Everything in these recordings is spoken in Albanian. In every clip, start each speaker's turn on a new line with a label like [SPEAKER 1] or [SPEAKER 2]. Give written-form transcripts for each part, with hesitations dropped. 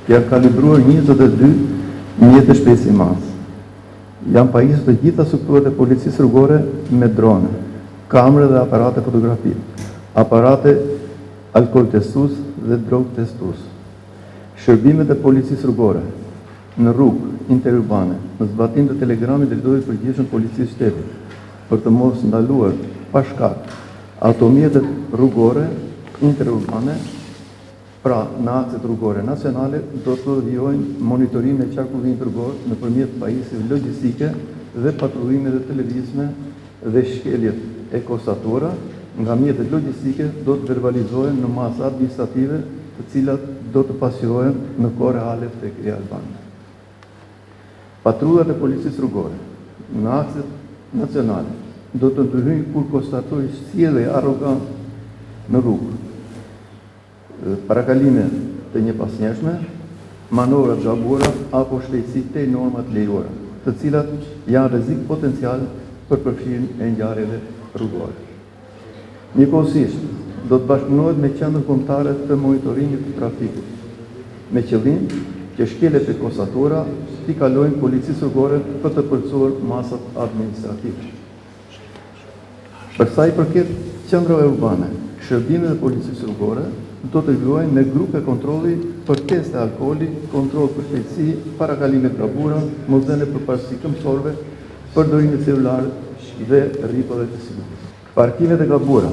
[SPEAKER 1] janë kalibruar 22 mjete shpejtësimas. Janë pajisur të gjitha strukturat e policisë rrugore me drone, kamere dhe aparate fotografi, aparate alkool testues dhe drog testues. Shërbimet e policisë rrugore në rrugë interurbane, në zbatim të telegramit të drejtorit përgjithshëm policisë shtetit, për të mos ndaluar pa shkak automjetet rrugore interurbane, pra në akset rrugore nacionale, do të vijojnë monitorim e qarkullimit rrugor nëpërmjet pajisjeve logjistike dhe patrullimeve të lëvizshme dhe shkeljet e konstatura nga mjetet logjistike do të verbalizohen në masa administrative, të cilat do të pasqyrohen në kohë reale tek Kryeja Albania. Patrullat e policisë rrugore në akset nacionale do të ndryhojnë kur konstatojë sjellje arrogante në rrugë, parakalime të njëpasnjeshme, manovra të gabuara apo shpejtësi te normat lejuara, të cilat janë rrezik potencial për përfshirjen e ngjarjeve rrugore. Njëkohësisht, do të bashkëpunohet me qendrën kombëtare të monitorimit të trafikut, me qëllim që shkeljet e konstatura t'i kalojnë policisë rrugore për të përcuar masat administrative. Për sa i përket qendrave urbane, shërbimet e policisë rrugore do të vijojnë me grupe kontrolli për teste alkooli, kontroll për shpejtësi, parakalime të gabura, mosdhënie për parësi këmbësorëve, përdorim të celularët dhe rripave të sigurisë. Parkimet e gabura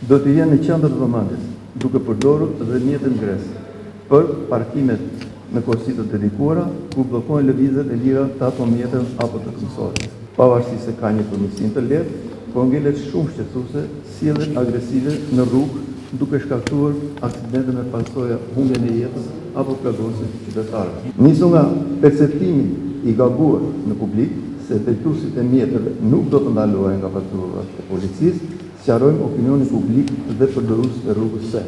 [SPEAKER 1] do të jenë në qendër të vëmendjes, duke përdorur dhe mjete ngresë për parkimet në korsi të dedikuara, ku bllokohen lëvizjet e lira të automjeteve apo të këmbësorëve. Pavarësisht se ka një përmirësim të lehtë, por ngelet shumë shqetësuese sjelljet agresive në rrugë, duke shkaktuar aksidente me pasojë humbjen e jetës apo plagosjen e qytetarëve. Nisur nga perceptimi i gabuar në publik se drejtuesit e mjeteve nuk do të ndalohen nga patrullat e policisë, sqarojmë opinionin publik dhe përdoruesit e rrugës se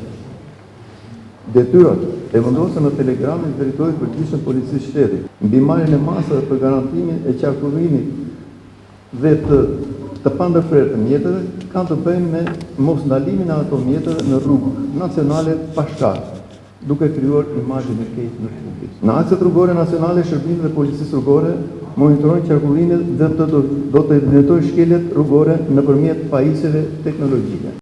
[SPEAKER 1] detyrat e vendosura në telegramin e drejtorit përgjithshëm policisë shtetit, mbi marrjen e masave për garantimin e qarkullimit dhe të pandërprer të mjeteve, kanë të bëjnë me mos ndalimin e ato mjeteve në rrugë nacionale pa shkak, duke krijuar imazhin e keq në publik. Në akset rrugore nacionale, shërbimet e policisë rrugore monitorojnë qarkullimin dhe do të evidentojnë shkeljet rrugore nëpërmjet pajisjeve teknologjike.